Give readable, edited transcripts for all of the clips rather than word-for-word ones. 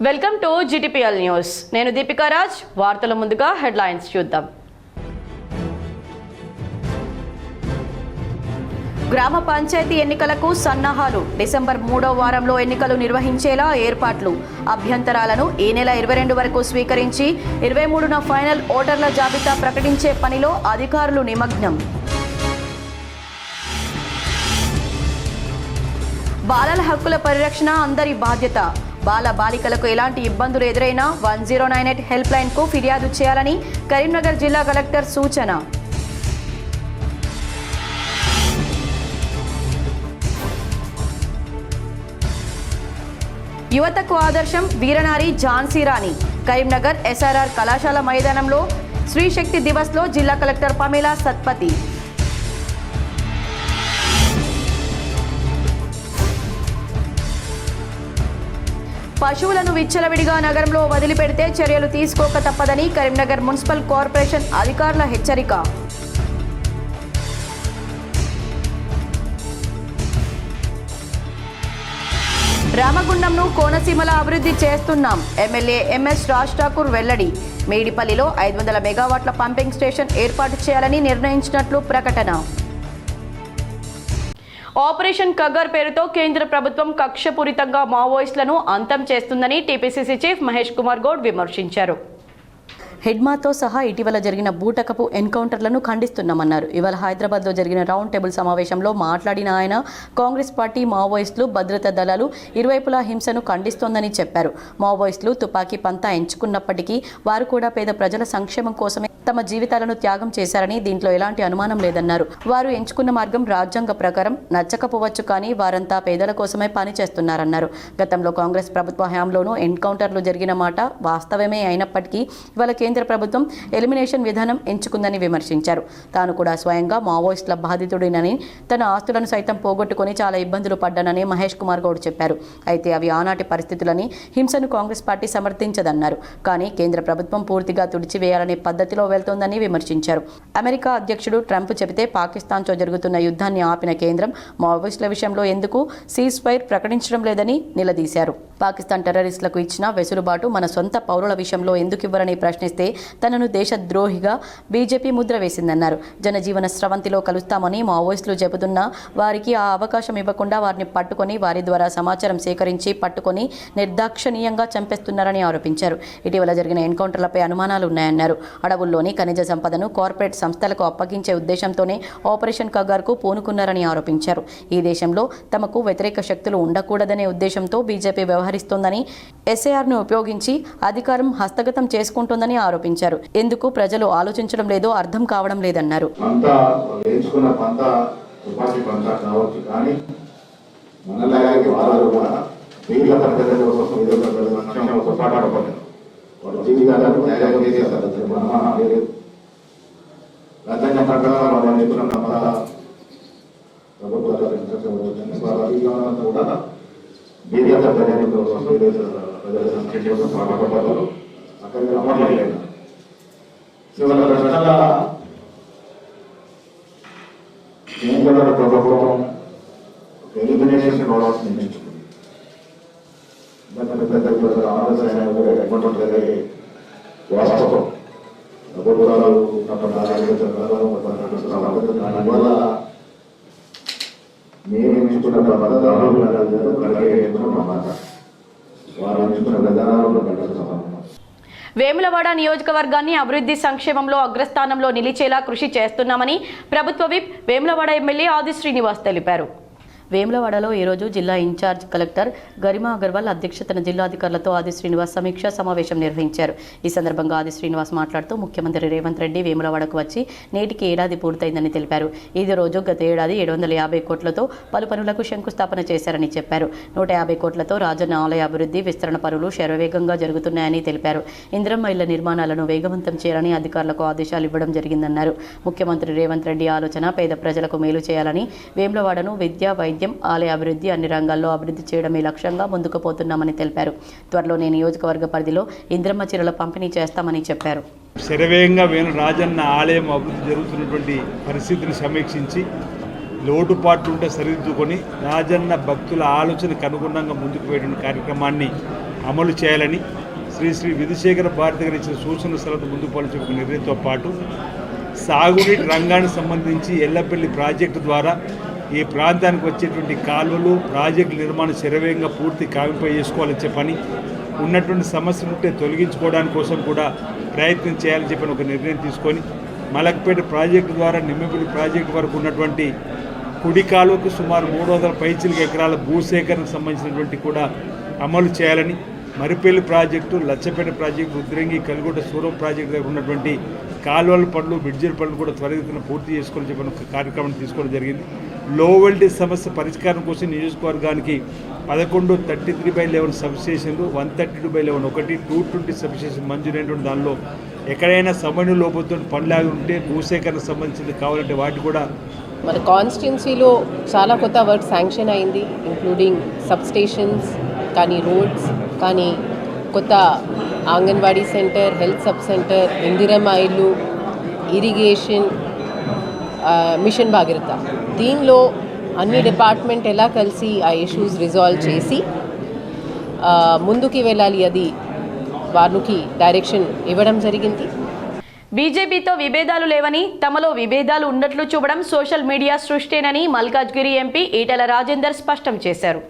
Welcome to GTPL news. నేను దీపికా రాజ్. వార్తల ముందుగా హెడ్లైన్స్ చూద్దాం. గ్రామ పంచాయతీ ఎన్నికలకు సన్నాహాలు. డిసెంబర్ 3వ వారంలో ఎన్నికలు నిర్వహించేలా ఏర్పాట్లు. అభ్యంతరాలను ఈ నెల 22 వరకు స్వీకరించి 23న ఫైనల్ ఓటర్ల జాబితా ప్రకటించే పనిలో అధికారులు నిమగ్నం. బాలల హక్కుల పరిరక్షణ అందరి బాధ్యత. బాల బాలికలకు ఎలాంటి ఇబ్బందులు ఎదురైనా 1098 హెల్ప్ లైన్కు ఫిర్యాదు చేయాలని కరీంనగర్ జిల్లా కలెక్టర్ సూచన. యువతకు ఆదర్శం వీరనారి ఝాన్సీ రాణి. కరీంనగర్ SRR కళాశాల మైదానంలో స్త్రీ శక్తి దివస్లో జిల్లా కలెక్టర్ పమేలా సత్పతి. పశువులను విచ్చలవిడిగా నగరంలో వదిలిపెడితే చర్యలు తీసుకోక తప్పదని కరీంనగర్ మున్సిపల్ కార్పొరేషన్ అధికారుల హెచ్చరిక. రామగుండంను కోనసీమల అభివృద్ధి చేస్తున్నాం. ఎమ్మెల్యే MS రాజ్ ఠాకూర్ వెల్లడి. మేడిపల్లిలో 500 మెగావాట్ల పంపింగ్ స్టేషన్ ఏర్పాటు చేయాలని నిర్ణయించినట్లు ప్రకటన. ఆపరేషన్ కగర్ పేరుతో కేంద్ర ప్రభుత్వం కక్షపూరితంగా మావోయిస్టులను అంతం చేస్తుందని TPCC చీఫ్ మహేష్ కుమార్ గౌడ్ విమర్శించారు. హెడ్మాతో సహా ఇటీవల జరిగిన బూటకపు ఎన్కౌంటర్లను ఖండిస్తున్నామన్నారు. ఇవాళ హైదరాబాద్లో జరిగిన రౌండ్ టేబుల్ సమావేశంలో మాట్లాడిన ఆయన కాంగ్రెస్ పార్టీ మావోయిస్టులు భద్రతా దళాలు ఇరువైపులా హింసను ఖండిస్తోందని చెప్పారు. మావోయిస్టులు తుపాకీ పంతా ఎంచుకున్నప్పటికీ వారు కూడా పేద ప్రజల సంక్షేమం కోసమే తమ జీవితాలను త్యాగం చేశారని దీంట్లో ఎలాంటి అనుమానం లేదన్నారు. వారు ఎంచుకున్న మార్గం రాజ్యాంగ ప్రకారం నచ్చకపోవచ్చు, కానీ వారంతా పేదల కోసమే పనిచేస్తున్నారన్నారు. గతంలో కాంగ్రెస్ ప్రభుత్వ హయాంలోనూ ఎన్కౌంటర్లు జరిగిన మాట వాస్తవమే అయినప్పటికీ ఇవాళ కేంద్ర ప్రభుత్వం ఎలిమినేషన్ విధానం ఎంచుకుందని విమర్శించారు. తాను కూడా స్వయంగా మావోయిస్టుల బాధితుడినని, తన ఆస్తులను సైతం పోగొట్టుకుని చాలా ఇబ్బందులు పడ్డానని మహేష్ కుమార్ గౌడ్ చెప్పారు. అయితే అవి ఆనాటి పరిస్థితులని, హింసను కాంగ్రెస్ పార్టీ సమర్థించదన్నారు. కానీ కేంద్ర ప్రభుత్వం పూర్తిగా తుడిచివేయాలనే పద్ధతిలో వెళ్తోందని విమర్శించారు. అమెరికా అధ్యక్షుడు ట్రంప్ చెబితే పాకిస్తాన్తో జరుగుతున్న యుద్ధాన్ని ఆపిన కేంద్రం మావోయిస్టుల విషయంలో ఎందుకు సీజ్ ఫైర్ ప్రకటించడం లేదని నిలదీశారు. పాకిస్తాన్ టెర్రరిస్టులకు ఇచ్చిన వెసులుబాటు మన సొంత పౌరుల విషయంలో ఎందుకు ఇవ్వరని ప్రశ్నిస్తే తనను దేశద్రోహిగా బీజేపీ ముద్ర వేసిందన్నారు. జనజీవన స్రవంతిలో కలుస్తామని మావోయిస్టులు చెబుతున్నా వారికి ఆ అవకాశం ఇవ్వకుండా వారిని పట్టుకొని వారి ద్వారా సమాచారం సేకరించి పట్టుకొని నిర్దాక్షణీయంగా చంపేస్తున్నారని ఆరోపించారు. ఇటీవల జరిగిన ఎన్కౌంటర్లపై అనుమానాలు ఉన్నాయన్నారు. అడవుల్లోని ఖనిజ సంపదను కార్పొరేట్ సంస్థలకు అప్పగించే ఉద్దేశంతోనే ఆపరేషన్ కగార్కు పూనుకున్నారని ఆరోపించారు. ఈ దేశంలో తమకు వ్యతిరేక శక్తులు ఉండకూడదనే ఉద్దేశంతో బీజేపీ వ్యవహరిస్తోందని, SARను ఉపయోగించి అధికారం హస్తగతం చేసుకుంటోందని ఆరోపించారు. ఎందుకు ప్రజలు ఆలోచించడం లేదో అర్థం కావడం లేదన్నారు. వేములవాడ నియోజకవర్గాన్ని అభివృద్ధి సంక్షేమంలో అగ్రస్థానంలో నిలిచేలా కృషి చేస్తున్నామని ప్రభుత్వ విప్ వేములవాడ ఎమ్మెల్యే ఆది శ్రీనివాస్ తెలిపారు. వేములవాడలో ఈరోజు జిల్లా ఇన్ఛార్జ్ కలెక్టర్ గరిమా అగర్వాల్ అధ్యక్షతన జిల్లాధికారులతో ఆది శ్రీనివాస్ సమీక్షా సమావేశం నిర్వహించారు. ఈ సందర్భంగా ఆది శ్రీనివాస్ మాట్లాడుతూ ముఖ్యమంత్రి రేవంత్ రెడ్డి వేములవాడకు వచ్చి నేటికి ఏడాది పూర్తయిందని తెలిపారు. ఇదే రోజు గత ఏడాది 750 కోట్లతో పలు పనులకు శంకుస్థాపన చేశారని చెప్పారు. 150 కోట్లతో రాజన్న ఆలయ అభివృద్ధి విస్తరణ పనులు శరవేగంగా జరుగుతున్నాయని తెలిపారు. ఇందిరమ్మ ఇళ్ల నిర్మాణాలను వేగవంతం చేయాలని అధికారులకు ఆదేశాలు ఇవ్వడం జరిగిందన్నారు. ముఖ్యమంత్రి రేవంత్ రెడ్డి ఆలోచన పేద ప్రజలకు మేలు చేయాలని, వేములవాడను విద్య, వైద్యం, ఆలయ అభివృద్ధి అన్ని రంగాల్లో అభివృద్ధి చేయడమే లక్ష్యంగా ముందుకు పోతున్నామని తెలిపారు. త్వరలోనే నియోజకవర్గ పరిధిలో ఇంద్రమ్మ చీరల పంపిణీ చేస్తామని చెప్పారు. శరవేగంగా రాజన్న ఆలయం అభివృద్ధి జరుగుతున్నటువంటి పరిస్థితిని సమీక్షించి లోటుపాట్లు ఉంటే సరిదిద్దుకొని రాజన్న భక్తుల ఆలోచనకు అనుగుణంగా ముందుకు పోయేటువంటి కార్యక్రమాన్ని అమలు చేయాలని శ్రీ విధుశేఖర భారతి గారు ఇచ్చిన సూచనల సలహా ముందుకు పోల్చిన నిర్ణయంతో పాటు సాగునీటి రంగానికి సంబంధించి ఎల్లపల్లి ప్రాజెక్టు ద్వారా ఈ ప్రాంతానికి వచ్చేటువంటి కాలువలు ప్రాజెక్టు నిర్మాణం శరవేగంగా పూర్తి కావింపై చేసుకోవాలని చెప్పని ఉన్నటువంటి సమస్యలు ఉంటే తొలగించుకోవడానికి కోసం కూడా ప్రయత్నం చేయాలని చెప్పని ఒక నిర్ణయం తీసుకొని మలక్పేట ప్రాజెక్టు ద్వారా నిమ్మపల్లి ప్రాజెక్టు వరకు ఉన్నటువంటి కుడి కాలువకు సుమారు 300 పైచిలిక ఎకరాల భూసేకరణకు సంబంధించినటువంటి కూడా అమలు చేయాలని Marripalli project Lachapeta project Rudrangi Kalgonda Suram project దగ్గర ఉన్నటువంటి కాలువల పనులు బ్రిడ్జిల పనులు కూడా త్వరితగతిన పూర్తి చేసుకోవాలని చెప్పిన ఒక కార్యక్రమం తీసుకోవడం జరిగింది. లో వోల్టేజ్ సమస్య పరిష్కారం కోసం నియోజకవర్గానికి 11 33/11 సబ్స్టేషన్లు 132/11 ఒకటి 220 సబ్స్టేషన్ మంజూరైనటువంటి దానిలో ఎక్కడైనా సమన్వయ లోపంతో పనులాగి ఉంటే భూసేకరణకు సంబంధించింది కావాలంటే వాటి కూడా మన కాన్స్టిట్యున్సీలో చాలా కొత్త వర్క్ శాంక్షన్ అయింది, ఇంక్లూడింగ్ సబ్స్టేషన్స్ కానీ రోడ్స్ కానీ కొత్త anganwadi centre, health sub centre, Indiramma ఇల్లు, ఇరిగేషన్, మిషన్ భాగీరథ. దీనిలో అన్ని డిపార్ట్మెంట్ ఎలా కలిసి ఆ ఇష్యూస్ రిజాల్వ్ చేసి ముందుకి వెళ్ళాలి అది వారికి డైరెక్షన్ ఇవ్వడం జరిగింది. బీజేపీతో విభేదాలు లేవని, తమలో విభేదాలు ఉన్నట్లు చూపడం సోషల్ మీడియా సృష్టేనని మల్కాజ్గిరి ఎంపీ ఈటెల రాజేందర్ స్పష్టం చేశారు.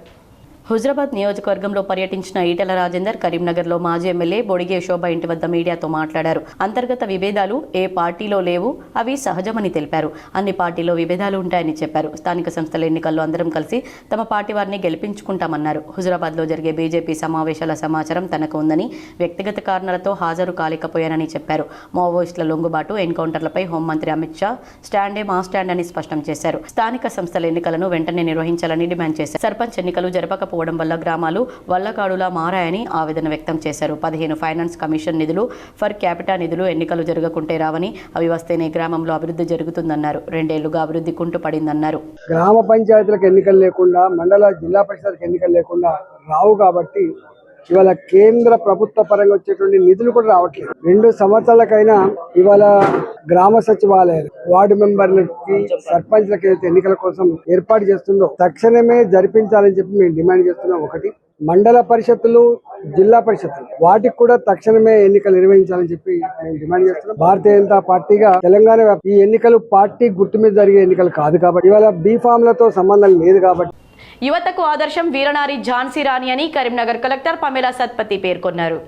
హుజరాబాద్ నియోజకవర్గంలో పర్యటించిన ఈటెల రాజేందర్ కరీంనగర్లో మాజీ ఎమ్మెల్యే బొడిగే శోభ ఇంటి వద్ద మీడియాతో మాట్లాడారు. అంతర్గత విభేదాలు ఏ పార్టీలో లేవు, అవి సహజమని తెలిపారు. అన్ని పార్టీలో విభేదాలు ఉంటాయని చెప్పారు. స్థానిక సంస్థల ఎన్నికల్లో అందరం కలిసి తమ పార్టీ వారిని గెలిపించుకుంటామన్నారు. హుజరాబాద్లో జరిగే బీజేపీ సమావేశాల సమాచారం తనకు ఉందని, వ్యక్తిగత కారణాలతో హాజరు కాలేకపోయానని చెప్పారు. మావోయిస్టుల లొంగుబాటు, ఎన్కౌంటర్లపై హోంమంత్రి అమిత్ షా స్టాండే మా స్టాండ్ అని స్పష్టం చేశారు. స్థానిక సంస్థల ఎన్నికలను వెంటనే నిర్వహించాలని డిమాండ్ చేశారు. సర్పంచ్ ఎన్నికలు జరపకపోవడం వల్ల గ్రామాలు వల్లకాడులా మారాయని ఆవేదన వ్యక్తం చేశారు. 15 ఫైనాన్స్ కమిషన్ నిధులు, ఫర్ క్యాపిటా నిధులు ఎన్నికలు జరగకుంటే రావని, అవి వస్తేనే గ్రామంలో అభివృద్ధి జరుగుతుందన్నారు. 2 ఏళ్లుగా అభివృద్ధి కుంటుపడిందన్నారు. గ్రామ పంచాయతీలకు ఎన్నికలు లేకుండా, మండల జిల్లా పరిషత్లకు ఎన్నికలు లేకుండా రావు కాబట్టి ఇవాళ కేంద్ర ప్రభుత్వ పరంగా వచ్చేటువంటి నిధులు కూడా రావట్లేదు. 2 సంవత్సరాలకైనా ఇవాళ గ్రామ సచివాలయాలు, వార్డు మెంబర్లకి, సర్పంచ్లకి అయితే ఎన్నికల కోసం ఏర్పాటు చేస్తుందో తక్షణమే జరిపించాలని చెప్పి మేము డిమాండ్ చేస్తున్నాం. ఒకటి, మండల పరిషత్తులు, జిల్లా పరిషత్తులు వాటికి కూడా తక్షణమే ఎన్నికలు నిర్వహించాలని చెప్పి మేము డిమాండ్ చేస్తున్నాం. భారతీయ జనతా పార్టీగా తెలంగాణ ఈ ఎన్నికలు పార్టీ గుర్తు మీద జరిగే ఎన్నికలు కాదు కాబట్టి, ఇవాళ బీఫామ్లతో సంబంధం లేదు కాబట్టి. యువతకు ఆదర్శం వీరనారి ఝాన్సీ రాణి అని కరీంనగర్ కలెక్టర్ పమేలా సత్పతి పేర్కొన్నారు.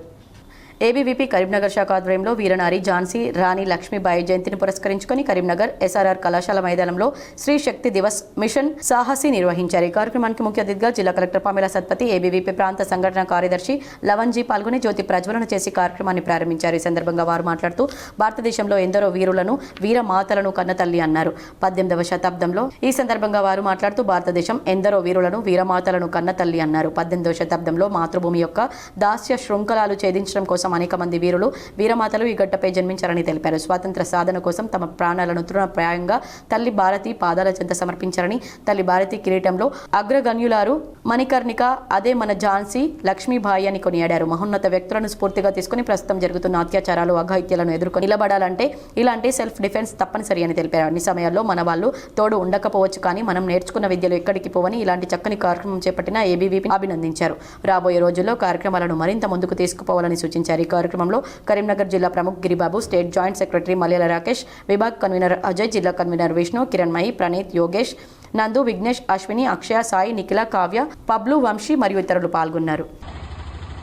ఏబీవీపీ కరీంనగర్ శాఖ ఆధ్వర్యంలో వీరనారి ఝాన్సీ రాణి లక్ష్మీబాయి జయంతిని పురస్కరించుకొని కరీంనగర్ ఎస్ఆర్ఆర్ కళాశాల మైదానంలో శ్రీ శక్తి దివస్ మిషన్ సాహసి నిర్వహించారు. ఈ కార్యక్రమానికి ముఖ్య అతిథిగా జిల్లా కలెక్టర్ పమేలా సత్పతి, ఏబీవీపీ ప్రాంత సంఘటన కార్యదర్శి లవన్జీ పాల్గొని జ్యోతి ప్రజ్వలన చేసి కార్యక్రమాన్ని ప్రారంభించారు. ఈ సందర్భంగా వారు మాట్లాడుతూ భారతదేశంలో ఎందరో వీరులను, వీర మాతలను కన్నతల్లి అన్నారు. 18వ శతాబ్దంలో ఈ సందర్భంగా వారు మాట్లాడుతూ భారతదేశం ఎందరో వీరులను, వీరమాతలను కన్నతల్లి అన్నారు. 18వ శతాబ్దంలో మాతృభూమి యొక్క దాస్య శృంఖలాలు ఛేదించడం కోసం అనేక మంది వీరులు, వీరమాతలు ఈ గడ్డపై జన్మించారని తెలిపారు. స్వాతంత్ర సాధన కోసం తమ ప్రాణాలను తృణప్రాయంగా తల్లి భారతి పాదాల చెంత సమర్పించారని, తల్లి భారతి కిరీటంలో అగ్రగణ్యులారు మణికర్ణిక, అదే మన ఝాన్సీ లక్ష్మీబాయి అని కొనియాడారు. మహోన్నత వ్యక్తులను స్ఫూర్తిగా తీసుకుని ప్రస్తుతం జరుగుతున్న అత్యాచారాలు, అఘాయిత్యాలను ఎదుర్కొని నిలబడాలంటే ఇలాంటి సెల్ఫ్ డిఫెన్స్ తప్పనిసరి అని తెలిపారు. అన్ని సమయాల్లో మన వాళ్ళు తోడు ఉండకపోవచ్చు, కానీ మనం నేర్చుకున్న విద్యలు ఎక్కడికి పోవని ఇలాంటి చక్కని కార్యక్రమం చేపట్టిన ఏబీవీపీ అభినందించారు. రాబోయే రోజుల్లో కార్యక్రమాలను మరింత ముందుకు తీసుకుపోవాలని సూచించారు. ఈ కార్యక్రమంలో కరీంనగర్ జిల్లా ప్రముఖ్ Giribabu, state joint secretary Malayala Rakesh, విభాగ్ కన్వీనర్ అజయ్, జిల్లా కన్వీనర్ విష్ణు, కిరణ్మయి, ప్రణీత్, యోగేష్, నందు, విఘ్నేష్, అశ్విని, అక్షయ, సాయి, నిఖిల, కావ్య, పబ్లు, వంశీ మరియు ఇతరులు పాల్గొన్నారు.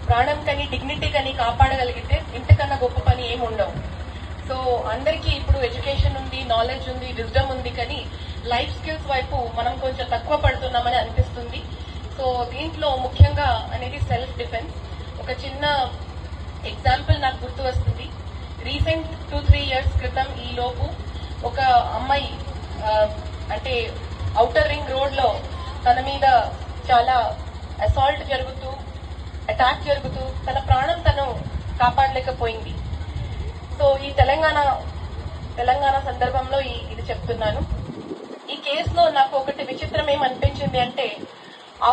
ప్రాణం కని, డిగ్నిటీ కని కాపాడగలిగితే ఇంతకన్నా గొప్ప పని ఏమి ఉండవు. సో అందరికీ ఇప్పుడు ఎడ్యుకేషన్ ఉంది, నాలెడ్జ్ ఉంది, విజ్డమ్ ఉంది, కానీ లైఫ్ స్కిల్స్ వైపు మనం కొంచెం తక్కువ పడుతున్నామని అనిపిస్తుంది. సో దీంట్లో ముఖ్యంగా అనేది సెల్ఫ్ డిఫెన్స్. ఒక చిన్న ఎగ్జాంపుల్ నాకు గుర్తు వస్తుంది. రీసెంట్ 2-3 ఇయర్స్ క్రితం ఈ లోపు ఒక అమ్మాయి అంటే ఔటర్ రింగ్ రోడ్ లో తన మీద చాలా అసాల్ట్ జరుగుతూ, అటాక్ జరుగుతూ తన ప్రాణం తను కాపాడలేకపోయింది. సో ఈ తెలంగాణ సందర్భంలో ఇది చెప్తున్నాను. ఈ కేసులో నాకు ఒకటి విచిత్రం ఏమనిపించింది అంటే,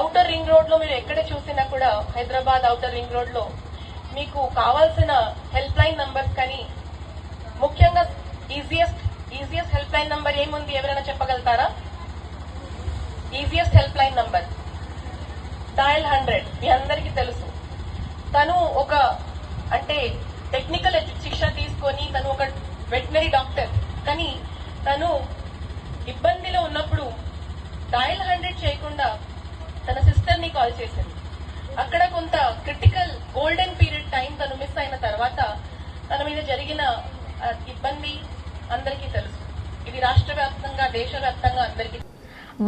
ఔటర్ రింగ్ రోడ్ లో మీరు ఎక్కడ చూసినా కూడా, హైదరాబాద్ ఔటర్ రింగ్ రోడ్ లో మీకు కావాల్సిన హెల్ప్ లైన్ నంబర్స్ కానీ, ముఖ్యంగా ఈజియెస్ట్ హెల్ప్ లైన్ నంబర్ ఏముంది ఎవరైనా చెప్పగలుగుతారా? Easiest help line number dial 100, మీ అందరికీ తెలుసు. తను ఒక అంటే టెక్నికల్ శిక్ష తీసుకొని తను ఒక వెటనరీ డాక్టర్, కానీ తను ఇబ్బందిలో ఉన్నప్పుడు డయల్ 100 చేయకుండా తన సిస్టర్ ని కాల్ చేసింది. అక్కడ కొంత క్రిటికల్ గోల్డెన్ పీరియడ్ టైం తను మిస్ అయిన తర్వాత తన మీద జరిగిన ఇబ్బంది అందరికీ తెలుసు. ఇది రాష్ట్ర వ్యాప్తంగా, దేశవ్యాప్తంగా అందరికీ.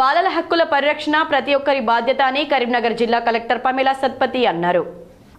బాలల హక్కుల పరిరక్షణ ప్రతి ఒక్కరి బాధ్యత అని కరీంనగర్ జిల్లా కలెక్టర్ పమేలా సత్పతి అన్నారు.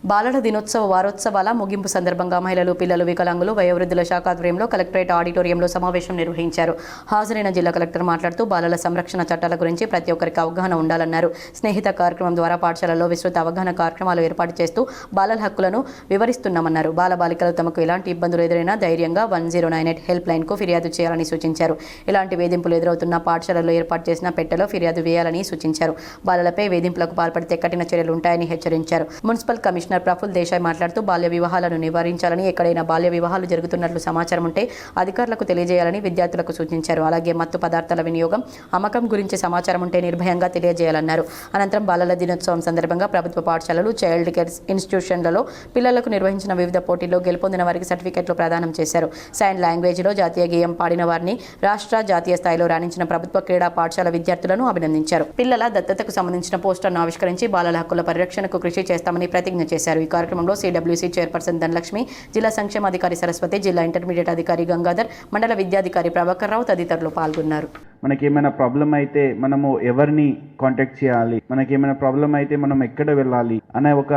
బాలల దినోత్సవ వారోత్సవాల ముగింపు సందర్భంగా మహిళలు, పిల్లలు, వికలాంగులు, వయోవృద్ధుల శాఖ ఆధ్వర్యంలో కలెక్టరేట్ ఆడిటోరియంలో సమావేశం నిర్వహించారు. హాజరైన జిల్లా కలెక్టర్ మాట్లాడుతూ బాలల సంరక్షణ చట్టాల గురించి ప్రతి ఒక్కరికి అవగాహన ఉండాలన్నారు. స్నేహిత కార్యక్రమం ద్వారా పాఠశాలలో విస్తృత అవగాహన కార్యక్రమాలు ఏర్పాటు చేస్తూ బాలల హక్కులను వివరిస్తున్నామన్నారు. బాలబాలికలు తమకు ఎలాంటి ఇబ్బందులు ఎదురైనా ధైర్యంగా 1098 హెల్ప్ లైన్ కు ఫిర్యాదు చేయాలని సూచించారు. ఎలాంటి వేధింపులు ఎదురవుతున్న పాఠశాలలో ఏర్పాటు చేసిన పెట్టెలో ఫిర్యాదు వేయాలని సూచించారు. బాలలపై వేధింపులకు పాల్పడితే కఠిన చర్యలు ఉంటాయని హెచ్చరించారు. మున్సిపల్ కమిషనర్ ప్రఫుల్ దేశాయ్ మాట్లాడుతూ బాల్య వివాహాలను నివారించాలని, ఎక్కడైనా బాల్య వివాహాలు జరుగుతున్నట్లు సమాచారం ఉంటే అధికారులకు తెలియజేయాలని విద్యార్థులకు సూచించారు. అలాగే మత్తు పదార్థాల వినియోగం, అమ్మకం గురించి సమాచారం ఉంటే నిర్భయంగా తెలియజేయాలన్నారు. అనంతరం బాలల దినోత్సవం సందర్భంగా ప్రభుత్వ పాఠశాలలు, చైల్డ్ కేర్ ఇన్స్టిట్యూషన్లలో పిల్లలకు నిర్వహించిన వివిధ పోటీల్లో గెలుపొందిన వారికి సర్టిఫికెట్లు ప్రదానం చేశారు. సైన్ లాంగ్వేజ్లో జాతీయ గేయం పాడిన వారిని, రాష్ట్ర, జాతీయ స్థాయిలో రాణించిన ప్రభుత్వ క్రీడా పాఠశాల విద్యార్థులను అభినందించారు. పిల్లల దత్తతకు సంబంధించిన పోస్టర్ను ఆవిష్కరించి బాలల హక్కుల పరిరక్షణకు కృషి చేస్తామని ప్రతిజ్ఞ చేశారు. ఈ కార్యక్రమంలో సిడబ్ల్యూసీ చైర్పర్సన్ ధనలక్ష్మి, జిల్లా సంక్షేమాధికారి సరస్వతి, జిల్లా ఇంటర్మీడియట్ అధికారి గంగాధర్, మండల విద్యాధికారి ప్రభాకర్ రావు తదితరులు పాల్గొన్నారు. మనకేమైనా ప్రాబ్లం అయితే మనము ఎవరిని కాంటాక్ట్ చేయాలి, మనకేమైనా ప్రాబ్లం అయితే మనం ఎక్కడ వెళ్ళాలి అనే ఒక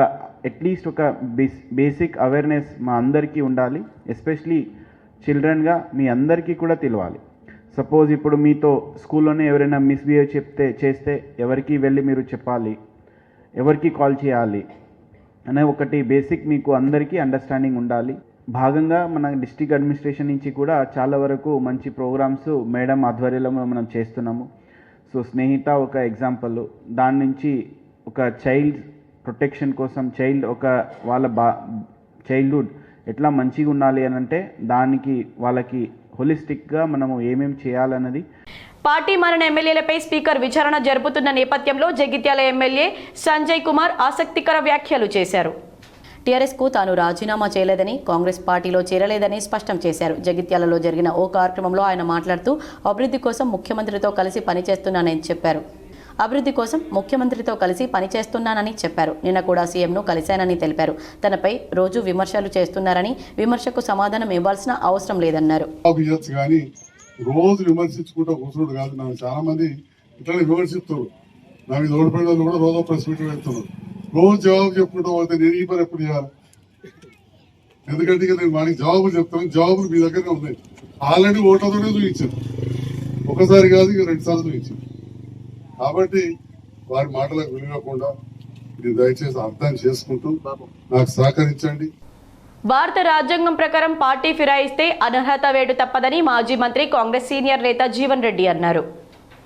అట్లీస్ట్ ఒక బేసిక్ అవేర్నెస్ మా అందరికీ ఉండాలి. ఎస్పెషలీ చిల్డ్రన్గా మీ అందరికీ కూడా తెలియాలి. సపోజ్ ఇప్పుడు మీతో స్కూల్లోనే ఎవరైనా మిస్బిహేవ్ చేస్తే ఎవరికి వెళ్ళి మీరు చెప్పాలి, ఎవరికి కాల్ చేయాలి అనే ఒకటి బేసిక్ మీకు అందరికీ అండర్స్టాండింగ్ ఉండాలి. భాగంగా మన డిస్ట్రిక్ట్ అడ్మినిస్ట్రేషన్ నుంచి కూడా చాలా వరకు మంచి ప్రోగ్రామ్స్ మేడం ఆధ్వర్యంలో మనం చేస్తున్నాము. సో స్నేహిత ఒక ఎగ్జాంపుల్. దాని నుంచి ఒక చైల్డ్ ప్రొటెక్షన్ కోసం ఒక వాళ్ళ చైల్డ్హుడ్ ఎట్లా మంచిగా ఉండాలి అని అంటే దానికి వాళ్ళకి హోలిస్టిక్గా మనము ఏమేమి చేయాలన్నది. పార్టీ మారిన ఎమ్మెల్యేలపై స్పీకర్ విచారణ జరుపుతున్న నేపథ్యంలో జగిత్యాల ఎమ్మెల్యే సంజయ్ కుమార్ ఆసక్తికర వ్యాఖ్యలు చేశారు. టీఆర్ఎస్కు తాను రాజీనామా చేయలేదని, కాంగ్రెస్ పార్టీలో చేరలేదని స్పష్టం చేశారు. జగిత్యాలలో జరిగిన ఓ కార్యక్రమంలో ఆయన మాట్లాడుతూ అభివృద్ధి కోసం ముఖ్యమంత్రితో కలిసి పనిచేస్తున్నానని చెప్పారు. నిన్న కూడా సీఎంను కలిశానని తెలిపారు. తనపై రోజు విమర్శలు చేస్తున్నారని, విమర్శకు సమాధానం ఇవ్వాల్సిన అవసరం లేదన్నారు. రోజు విమర్శించుకుంటూ కూర్చున్నాడు కాదు. నాకు చాలా మంది ఇట్లానే విమర్శిస్తారు. నా మీద ఓడిపోయిన వాళ్ళు కూడా రోజు ప్రెస్ మీట్ వెళ్తున్నారు. రోజు జవాబు చెప్పుకుంటూ పోతే నేను ఈ పని ఎప్పుడు చేయాలి? ఎందుకంటే నేను వాడికి జవాబులు చెప్తాను. జవాబులు మీ దగ్గరనే ఉన్నాయి. ఆల్రెడీ ఓట్లతోనే చూపించాను. ఒకసారి కాదు, ఇక 2 సార్లు చూపించాను. కాబట్టి వారి మాటలకు విలువకుండా మీరు దయచేసి అర్థం చేసుకుంటూ నాకు సహకరించండి. భారత రాజ్యాంగం ప్రకారం పార్టీ ఫిరాయిస్తే అనర్హత వేటు తప్పదని మాజీ మంత్రి, కాంగ్రెస్ సీనియర్ నేత జీవన్ రెడ్డి అన్నారు.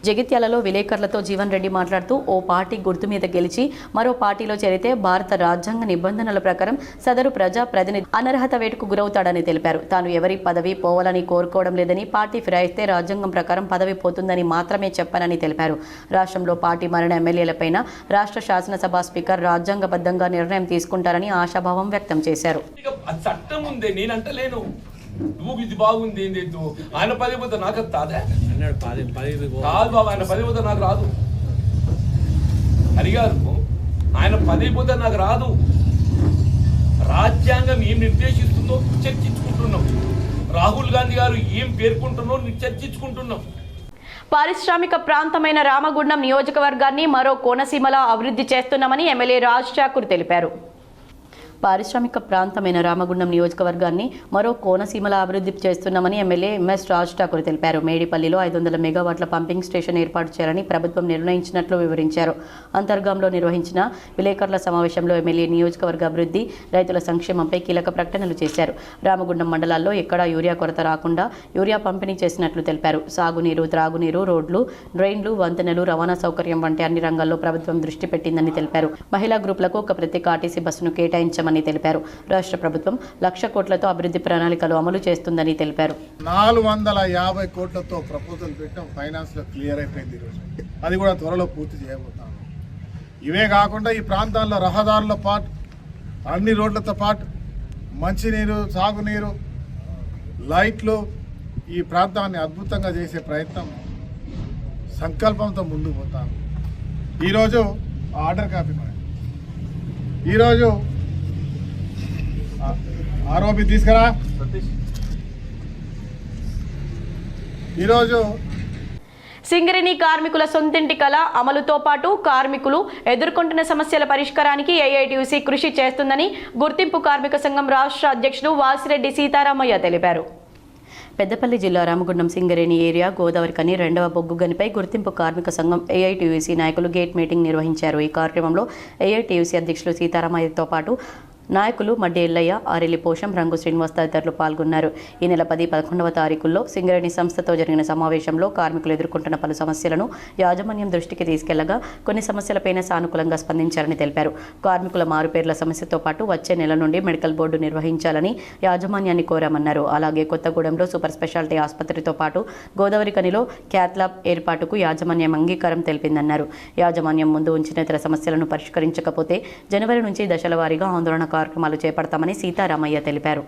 జగిత్యాలలో విలేకరులతో జీవన్ రెడ్డి మాట్లాడుతూ ఓ పార్టీ గుర్తు మీద గెలిచి మరో పార్టీలో చేరితే భారత రాజ్యాంగ నిబంధనల ప్రకారం సదరు ప్రజా ప్రతినిధి అనర్హత వేటుకు గురవుతాడని తెలిపారు. తాను ఎవరి పదవి పోవాలని కోరుకోవడం లేదని, పార్టీ ఫిరాయిస్తే రాజ్యాంగం ప్రకారం పదవి పోతుందని మాత్రమే చెప్పానని తెలిపారు. రాష్ట్రంలో పార్టీ మారిన ఎమ్మెల్యేలపైన రాష్ట్ర శాసనసభ స్పీకర్ రాజ్యాంగబద్ధంగా నిర్ణయం తీసుకుంటారని ఆశాభావం వ్యక్తం చేశారు. నువ్వు ఇది బాగుంది ఏంటో ఆయన 10 పోతే నాకు వస్తుందా? కాదు బాబు, ఆయన 10 పోతే నాకు రాదు. అడిగారు ఆయన 10 పోతే నాకు రాదు. రాజ్యాంగం ఏం నిర్దేశిస్తుందో చర్చించుకుంటున్నాం. రాహుల్ గాంధీ గారు ఏం పేర్కొంటున్నారో చర్చించుకుంటున్నాం. పారిశ్రామిక ప్రాంతమైన రామగుండం నియోజకవర్గాన్ని మరో కోనసీమలా అభివృద్ధి చేస్తున్నామని ఎమ్మెల్యే రాజ్ ఠాకూర్ తెలిపారు. పారిశ్రామిక ప్రాంతమైన రామగుండం నియోజకవర్గాన్ని మరో కోనసీమల అభివృద్ధి చేస్తున్నామని ఎమ్మెల్యే ఎంఎస్ రాజ్ ఠాకూర్ తెలిపారు. మేడిపల్లిలో 500 మెగావాట్ల పంపింగ్ స్టేషన్ ఏర్పాటు చేయాలని ప్రభుత్వం నిర్ణయించినట్లు వివరించారు. అంతర్గాంలో నిర్వహించిన విలేకరుల సమావేశంలో ఎమ్మెల్యే నియోజకవర్గ అభివృద్ధి, రైతుల సంక్షేమంపై కీలక ప్రకటనలు చేశారు. రామగుండం మండలాల్లో ఎక్కడా యూరియా కొరత రాకుండా యూరియా పంపిణీ చేసినట్లు తెలిపారు. సాగునీరు, త్రాగునీరు, రోడ్లు, డ్రైన్లు, వంతెనలు, రవాణా సౌకర్యం వంటి అన్ని రంగాల్లో ప్రభుత్వం దృష్టి పెట్టిందని తెలిపారు. మహిళా గ్రూపులకు ఒక ప్రత్యేక ఆర్టీసీ బస్సును కేటాయించామని తెలిపారు. రాష్ట్ర ప్రభుత్వం 1,00,000 కోట్లతో అభివృద్ధి ప్రణాళికలు అమలు చేస్తుందని తెలిపారు. 450 కోట్లతో ప్రపోజల్ పెట్టాం. ఫైనాన్స్ లో క్లియర్ అయిపోయింది. ఈరోజు అది కూడా త్వరలో పూర్తి చేయబోతాం. ఇవే కాకుండా ఈ ప్రాంతాల్లో రహదారుల పాటు అన్ని రోడ్లతో పాటు మంచినీరు, సాగునీరు, లైట్లు ఈ ప్రాంతాన్ని అద్భుతంగా చేసే ప్రయత్నం సంకల్పంతో ముందుకు పోతాను. ఈరోజు ఆర్డర్ కాపీ ఈరోజు ఆరోపి తీసుకురా. ఈరోజు సింగరేణి కార్మికుల సొంతింటి కళ అమలుతో పాటు కార్మికులు ఎదుర్కొంటున్న సమస్యల పరిష్కారానికి ఏఐటీయూసీ కృషి చేస్తుందని గుర్తింపు కార్మిక సంఘం రాష్ట్ర అధ్యక్షుడు వాసిరెడ్డి సీతారామయ్య తెలిపారు. పెద్దపల్లి జిల్లా రామగుండం సింగరేణి ఏరియా గోదావరి కని 2వ బొగ్గు గనిపై గుర్తింపు కార్మిక సంఘం ఏఐటీయూసీ నాయకులు గేట్ మీటింగ్ నిర్వహించారు. ఈ కార్యక్రమంలో ఏఐటీయూసీ అధ్యక్షులు సీతారామయ్యతో పాటు నాయకులు మడ్డి ఎల్లయ్య, ఆరెల్లి పోషం, రంగు శ్రీనివాస్ తదితరులు పాల్గొన్నారు. ఈ నెల 10-11వ తారీఖుల్లో సింగరేణి సంస్థతో జరిగిన సమావేశంలో కార్మికులు ఎదుర్కొంటున్న పలు సమస్యలను యాజమాన్యం దృష్టికి తీసుకెళ్లగా కొన్ని సమస్యలపైన సానుకూలంగా స్పందించారని తెలిపారు. కార్మికుల మారుపేర్ల సమస్యతో పాటు వచ్చే నెల నుండి మెడికల్ బోర్డు నిర్వహించాలని యాజమాన్యాన్ని కోరామన్నారు. అలాగే కొత్తగూడెంలో సూపర్ స్పెషాలిటీ ఆసుపత్రితో పాటు గోదావరి కనిలో క్యాత్ ల్యాబ్ ఏర్పాటుకు యాజమాన్యం అంగీకారం తెలిపిందన్నారు. యాజమాన్యం ముందు ఉంచిన ఇతర సమస్యలను పరిష్కరించకపోతే జనవరి నుంచి దశల వారీగా ఆందోళన కార్యక్రమాలు చేపడతామని సీతారామయ్య తెలిపారు.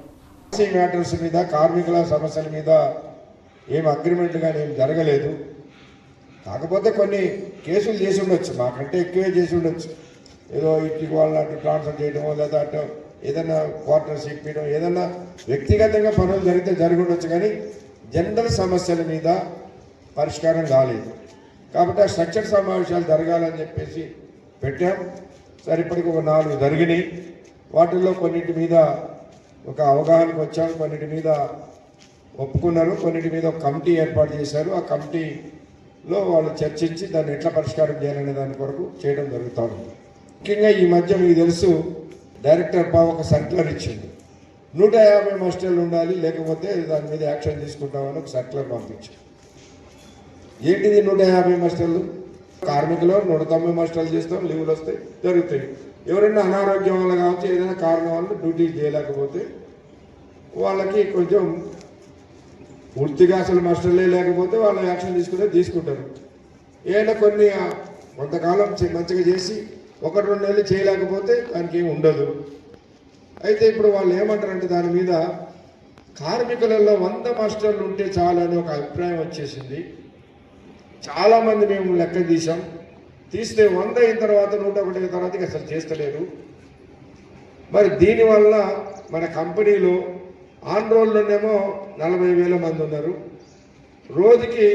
మ్యాటర్స్ మీద, కార్మికుల సమస్యల మీద ఏం అగ్రిమెంట్ కానీ ఏం జరగలేదు. కాకపోతే కొన్ని కేసులు చేసి ఉండొచ్చు, మాకంటే ఎక్కువే చేసి ఉండొచ్చు. ఏదో ఇంటికి వాళ్ళని ట్రాన్స్ఫర్ చేయడమో లేదా అటు ఏదైనా క్వార్టర్స్ ఇప్పడం, ఏదన్నా వ్యక్తిగతంగా పనులు జరిగి ఉండొచ్చు. కానీ జనరల్ సమస్యల మీద పరిష్కారం కాలేదు. కాబట్టి ఆ స్ట్రక్చర్ సమావేశాలు జరగాలని చెప్పేసి పెట్టాం. సరే, ఇప్పటికి ఒక 4 జరిగినాయి. వాటిల్లో కొన్నిటి మీద ఒక అవగాహనకు వచ్చాము, కొన్నిటి మీద ఒప్పుకున్నారు, కొన్నిటి మీద ఒక కమిటీ ఏర్పాటు చేశారు. ఆ కమిటీలో వాళ్ళు చర్చించి దాన్ని ఎట్లా పరిష్కారం చేయాలనే దాని కొరకు చేయడం జరుగుతుంది. ముఖ్యంగా ఈ మధ్య మీకు తెలుసు, డైరెక్టర్ ఒక సర్క్యులర్ ఇచ్చింది. 150 మాస్టర్లు ఉండాలి, లేకపోతే దాని మీద యాక్షన్ తీసుకుంటామని ఒక సర్క్యులర్ పంపించారు. ఏంటిది 150 మాస్టర్లు? కార్మికులు 190 మాస్టర్లు చేస్తాం, లీవులు వస్తాయి, జరుగుతాయి. ఎవరైనా అనారోగ్యం వల్ల కావచ్చు, ఏదైనా కారణం వల్ల డ్యూటీ చేయలేకపోతే వాళ్ళకి కొంచెం పూర్తిగా అసలు మాస్టర్లే లేకపోతే వాళ్ళు యాక్షన్ తీసుకుంటారు. ఏదైనా కొంతకాలం మంచిగా చేసి 1-2 నెలలు చేయలేకపోతే దానికి ఏమి ఉండదు. అయితే ఇప్పుడు వాళ్ళు ఏమంటారంటే దాని మీద కార్మికులలో 100 మాస్టర్లు ఉంటే చాలు అని ఒక అభిప్రాయం వచ్చేసింది. చాలామంది మేము లెక్క తీస్తే 100 అయిన తర్వాత 101 అయిన తర్వాత అసలు చేస్తలేరు. మరి దీనివల్ల మన కంపెనీలో ఆన్ రోల్లోనేమో 40,000 మంది ఉన్నారు. రోజుకి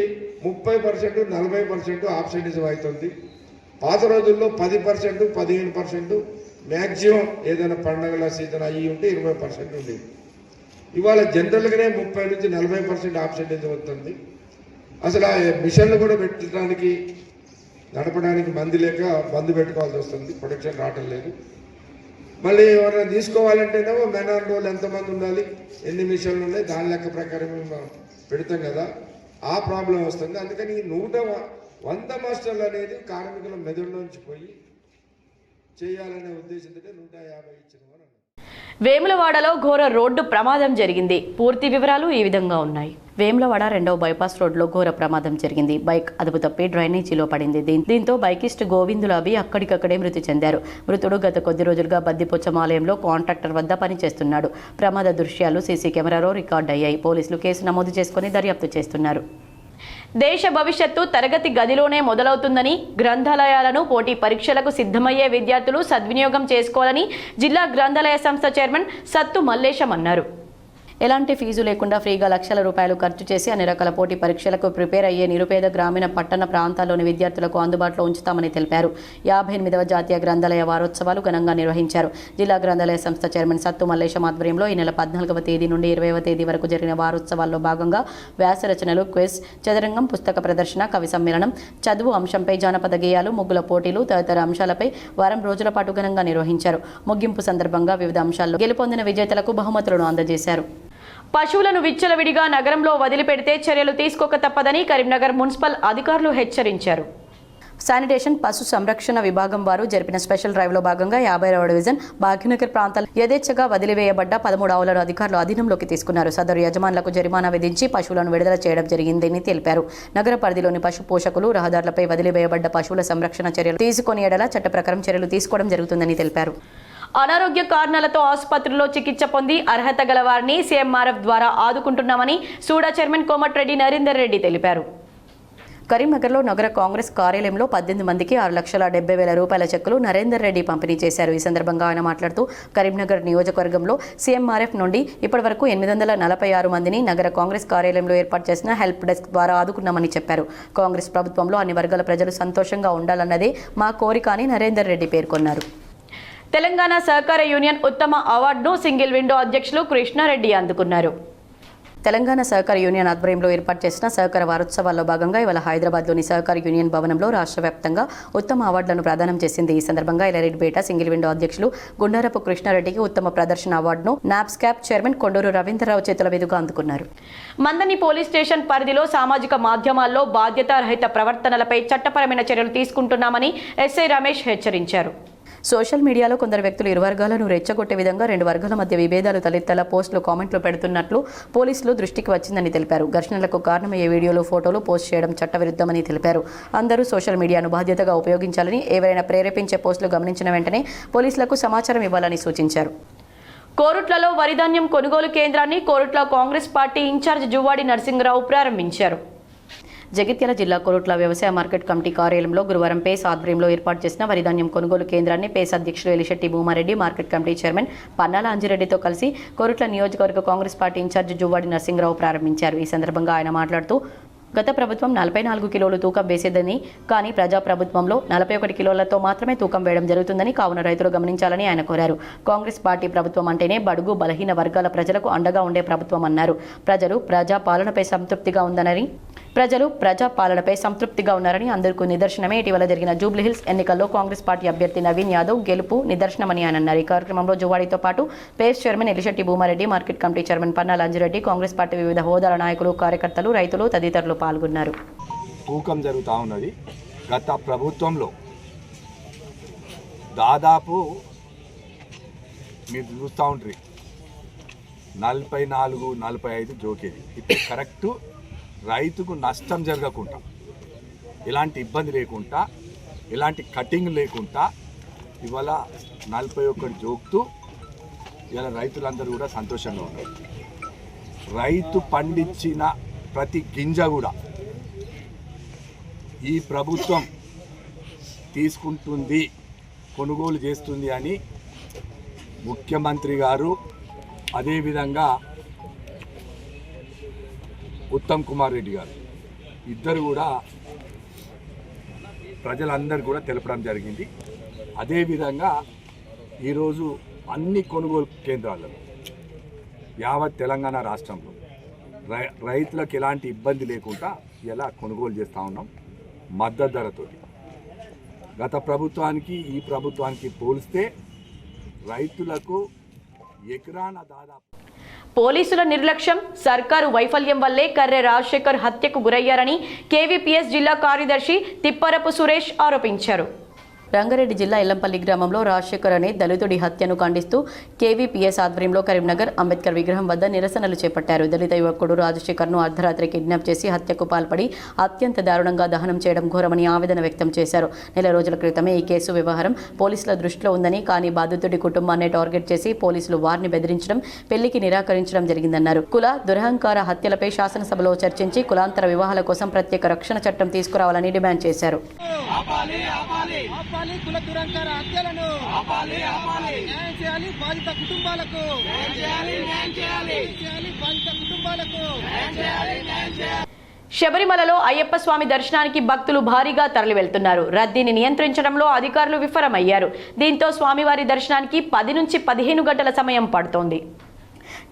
30%, 40% ఆబ్సెంటిజం అవుతుంది. పాత రోజుల్లో 10%, 15% మ్యాక్సిమం ఏదైనా పండుగల సీజన్ అయ్యి ఉంటే 20% ఉండేది. ఇవాళ జనరల్గానే 30 నుంచి 40% ఆబ్సెంటిజం అవుతుంది. అసలు ఆ మిషన్లు కూడా పెట్టడానికి నడపడానికి మంది లేక బంద్ పెట్టుకోవాల్సి వస్తుంది, ప్రొడక్షన్ రావటం లేదు. మళ్ళీ ఎవరైనా తీసుకోవాలంటేనేమో మెన్ ఆన్ రోల్ ఎంతమంది ఉండాలి, ఎన్ని మిషన్లు ఉన్నాయి, దాని లెక్క ప్రకారం మేము పెడతాం కదా, ఆ ప్రాబ్లం వస్తుంది. అందుకని 100 మాస్టర్లు అనేది కార్మికుల మెదడులోంచి పోయి చేయాలనే ఉద్దేశంతో 150 ఇచ్చిన. వేములవాడలో ఘోర రోడ్డు ప్రమాదం జరిగింది. పూర్తి వివరాలు ఈ విధంగా ఉన్నాయి. వేములవాడ 2వ బైపాస్ రోడ్లో ఘోర ప్రమాదం జరిగింది. బైక్ అదుపు తప్పి డ్రైనేజీలో పడింది. దీంతో బైకిస్ట్ గోవిందులాబి అక్కడికక్కడే మృతి చెందారు. మృతుడు గత కొద్ది రోజులుగా బద్దిపోచమాలయంలో కాంట్రాక్టర్ వద్ద పనిచేస్తున్నాడు. ప్రమాద దృశ్యాలు సీసీ కెమెరాలో రికార్డ్ అయ్యాయి. పోలీసులు కేసు నమోదు చేసుకుని దర్యాప్తు చేస్తున్నారు. దేశ భవిష్యత్తు తరగతి గదిలోనే మొదలవుతుందని, గ్రంథాలయాలను పోటీ పరీక్షలకు సిద్ధమయ్యే విద్యార్థులు సద్వినియోగం చేసుకోవాలని జిల్లా గ్రంథాలయ సంస్థ చైర్మన్ సత్తు మల్లేశం అన్నారు. ఎలాంటి ఫీజు లేకుండా ఫ్రీగా లక్షల రూపాయలు ఖర్చు చేసి అన్ని రకాల పోటీ పరీక్షలకు ప్రిపేర్ అయ్యే నిరుపేద గ్రామీణ పట్టణ ప్రాంతాల్లోని విద్యార్థులకు అందుబాటులో ఉంచుతామని తెలిపారు. 58వ జాతీయ గ్రంథాలయ వారోత్సవాలు ఘనంగా నిర్వహించారు. జిల్లా గ్రంథాలయ సంస్థ చైర్మన్ సత్తు మల్లేశం ఆధ్వర్యంలో ఈ నెల 14వ తేదీ నుండి 20వ తేదీ వరకు జరిగిన వారోత్సవాల్లో భాగంగా వ్యాస రచనలు, క్విజ్, చదరంగం, పుస్తక ప్రదర్శన, కవి సమ్మేళనం, చదువు అంశంపై జానపద గేయాలు, ముగ్గుల పోటీలు తదితర అంశాలపై వారం రోజుల పాటు ఘనంగా నిర్వహించారు. ముగింపు సందర్భంగా వివిధ అంశాల్లో గెలుపొందిన విజేతలకు బహుమతులను అందజేశారు. పశువులను విచ్చలవిడిగా నగరంలో వదిలిపెడితే చర్యలు తీసుకోక తప్పదని కరీంనగర్ మున్సిపల్ అధికారులు హెచ్చరించారు. శానిటేషన్, పశు సంరక్షణ విభాగం వారు జరిపిన స్పెషల్ డ్రైవ్లో భాగంగా 52వ డివిజన్ భాగ్యనగర్ ప్రాంతాల్లో యథేచ్ఛగా వదిలివేయబడ్డ 13 ఆవులను అధికారులు అధీనంలోకి తీసుకున్నారు. సదరు యజమానులకు జరిమానా విధించి పశువులను విడుదల చేయడం జరిగిందని తెలిపారు. నగర పరిధిలోని పశు పోషకులు రహదారులపై వదిలివేయబడ్డ పశువుల సంరక్షణ చర్యలు తీసుకొని ఎడల చట్ట ప్రకారం చర్యలు తీసుకోవడం జరుగుతుందని తెలిపారు. అనారోగ్య కారణాలతో ఆసుపత్రిలో చికిత్స పొంది అర్హత గల వారిని సీఎంఆర్ఎఫ్ ద్వారా ఆదుకుంటున్నామని సూడా చైర్మన్ కోమటిరెడ్డి నరేందర్ రెడ్డి తెలిపారు. కరీంనగర్లో నగర కాంగ్రెస్ కార్యాలయంలో 18 మందికి 6,70,000 రూపాయల చెక్కులు నరేందర్ రెడ్డి పంపిణీ చేశారు. ఈ సందర్భంగా ఆయన మాట్లాడుతూ కరీంనగర్ నియోజకవర్గంలో సీఎంఆర్ఎఫ్ నుండి ఇప్పటివరకు 846 మందిని నగర కాంగ్రెస్ కార్యాలయంలో ఏర్పాటు చేసిన హెల్ప్ డెస్క్ ద్వారా ఆదుకున్నామని చెప్పారు. కాంగ్రెస్ ప్రభుత్వంలో అన్ని వర్గాల ప్రజలు సంతోషంగా ఉండాలన్నదే మా కోరిక అని నరేందర్ రెడ్డి పేర్కొన్నారు. తెలంగాణ సహకార యూనియన్ ఉత్తమ అవార్డును సింగిల్ విండో అధ్యక్షులు కృష్ణారెడ్డి అందుకున్నారు. తెలంగాణ సహకార యూనియన్ ఆధ్వర్యంలో ఏర్పాటు చేసిన సహకార వారోత్సవాల్లో భాగంగా ఇవాళ హైదరాబాద్లోని సహకార యూనియన్ భవనంలో రాష్ట్ర వ్యాప్తంగా ఉత్తమ అవార్డులను ప్రదానం చేసింది. ఈ సందర్భంగా ఎల్లారెడ్డిపేట సింగిల్ విండో అధ్యక్షులు గుండారపు కృష్ణారెడ్డికి ఉత్తమ ప్రదర్శన అవార్డును నాప్స్కాప్ చైర్మన్ కొండూరు రవీంద్రరావు చేతుల మీదుగా అందుకున్నారు. మందని పోలీస్ స్టేషన్ పరిధిలో సామాజిక మాధ్యమాల్లో బాధ్యతారహిత ప్రవర్తనలపై చట్టపరమైన చర్యలు తీసుకుంటున్నామని ఎస్ఐ రమేష్ హెచ్చరించారు. సోషల్ మీడియాలో కొందరు వ్యక్తులు ఇరు వర్గాలను రెచ్చగొట్టే విధంగా 2 వర్గాల మధ్య విభేదాలు తలెత్తేలా పోస్టులు కామెంట్లు పెడుతున్నట్లు పోలీసులు దృష్టికి వచ్చిందని తెలిపారు. ఘర్షణలకు కారణమయ్యే వీడియోలు ఫోటోలు పోస్ట్ చేయడం చట్టవిరుద్ధమని తెలిపారు. అందరూ సోషల్ మీడియాను బాధ్యతగా ఉపయోగించాలని, ఎవరైనా ప్రేరేపించే పోస్టులు గమనించిన వెంటనే పోలీసులకు సమాచారం ఇవ్వాలని సూచించారు. కోరుట్లలో వరిధాన్యం కొనుగోలు కేంద్రాన్ని కోరుట్ల కాంగ్రెస్ పార్టీ ఇన్ఛార్జ్ జువ్వాడి నరసింగరావు ప్రారంభించారు. జగిత్యాల జిల్లా కోరుట్ల వ్యవసాయ మార్కెట్ కమిటీ కార్యాలయంలో గురువారం పేస్ ఆధ్వర్యంలో ఏర్పాటు చేసిన వరిధాన్యం కొనుగోలు కేంద్రాన్ని పేస్ అధ్యక్షులు Elishetti Bhumareddy, market committee chairman Pannala అంజిరెడ్డితో కలిసి కోరుట్ల నియోజకవర్గ Congress party in charge Juvvadi Narasingarao ప్రారంభించారు. ఈ సందర్భంగా ఆయన మాట్లాడుతూ గత ప్రభుత్వం 44 కిలోలు తూకం వేసేదని, కానీ ప్రజాప్రభుత్వంలో 41 కిలోలతో మాత్రమే తూకం వేయడం జరుగుతుందని, కావున రైతులు గమనించాలని ఆయన కోరారు. కాంగ్రెస్ పార్టీ ప్రభుత్వం అంటేనే బడుగు బలహీన వర్గాల ప్రజలకు అండగా ఉండే ప్రభుత్వం అన్నారు. ప్రజలు ప్రజాపాలనపై సంతృప్తిగా ఉన్నారని అందరికీ నిదర్శనమే ఇటీవల జరిగిన జూబ్లీహిల్స్ ఎన్నికల్లో కాంగ్రెస్ పార్టీ అభ్యర్థి నవీన్ యాదవ్ గెలుపు నిదర్శనమని ఆయన అన్నారు. ఈ కార్యక్రమంలో జువ్వాడితో పాటు పేస్ chairman Elishetti Bhumareddy, market committee chairman Pannala Anjireddy, Congress party వివిధ హోదాల నాయకులు, కార్యకర్తలు, రైతులు తదితరులు పాల్గొన్నారు. తూకం జరుగుతూ ఉన్నది. గత ప్రభుత్వంలో దాదాపు మీరు చూస్తూ ఉంటారు 44, 45 జోకేది. ఇప్పుడు కరెక్టు రైతుకు నష్టం జరగకుండా, ఎలాంటి ఇబ్బంది లేకుండా, ఎలాంటి కటింగ్ లేకుండా ఇవాళ 41 జోక్తూ ఇవాళ రైతులందరూ కూడా సంతోషంగా ఉన్నారు. రైతు పండించిన ప్రతి గింజ కూడా ఈ ప్రభుత్వం తీసుకుంటుంది, కొనుగోలు చేస్తుంది అని ముఖ్యమంత్రి గారు, అదేవిధంగా ఉత్తమ్ కుమార్ రెడ్డి గారు ఇద్దరు కూడా ప్రజలందరూ కూడా తెలపడం జరిగింది. అదేవిధంగా ఈరోజు అన్ని కొనుగోలు కేంద్రాలలో యావత్ తెలంగాణ రాష్ట్రంలో రైతులకు ఎలాంటి ఇబ్బంది లేకుండా ఇలా కొనుగోలు చేస్తూ ఉన్నాం మద్దతు ధరతో. గత ప్రభుత్వానికి ఈ ప్రభుత్వానికి పోలిస్తే రైతులకు ఎకరాన దాదాపు పోలీసుల నిర్లక్ష్యం, సర్కారు వైఫల్యం వల్లే కర్రె రాజశేఖర్ హత్యకు గురయ్యారని కేవీపీఎస్ జిల్లా కార్యదర్శి తిప్పరపు సురేష్ ఆరోపించారు. రంగారెడ్డి జిల్లా ఎల్లంపల్లి గ్రామంలో రాజశేఖర్ అనే దళితుడి హత్యను ఖండిస్తూ కేవీపీఎస్ ఆధ్వర్యంలో కరీంనగర్ అంబేద్కర్ విగ్రహం వద్ద నిరసనలు చేపట్టారు. దళిత యువకుడు రాజశేఖర్ను అర్ధరాత్రి కిడ్నాప్ చేసి హత్యకు పాల్పడి అత్యంత దారుణంగా దహనం చేయడం ఘోరమని ఆవేదన వ్యక్తం చేశారు. నెల రోజుల క్రితమే ఈ కేసు వ్యవహారం పోలీసుల దృష్టిలో ఉందని, కానీ బాధితుడి కుటుంబాన్ని టార్గెట్ చేసి పోలీసులు వారిని బెదిరించడం, పెళ్లికి నిరాకరించడం జరిగిందన్నారు. కుల దురహంకార హత్యలపై శాసనసభలో చర్చించి కులాంతర వివాహాల కోసం ప్రత్యేక రక్షణ చట్టం తీసుకురావాలని డిమాండ్ చేశారు. కుల దురంకార హత్యలను న్యాయం చేయాలి, బాధిత కుటుంబాలకు శబరిమలలో అయ్యప్ప స్వామి దర్శనానికి భక్తులు భారీగా తరలి వెళ్తున్నారు. రద్దీని నియంత్రించడంలో అధికారులు విఫలమయ్యారు. దీంతో స్వామివారి దర్శనానికి 10 నుంచి 15 గంటల సమయం పడుతోంది.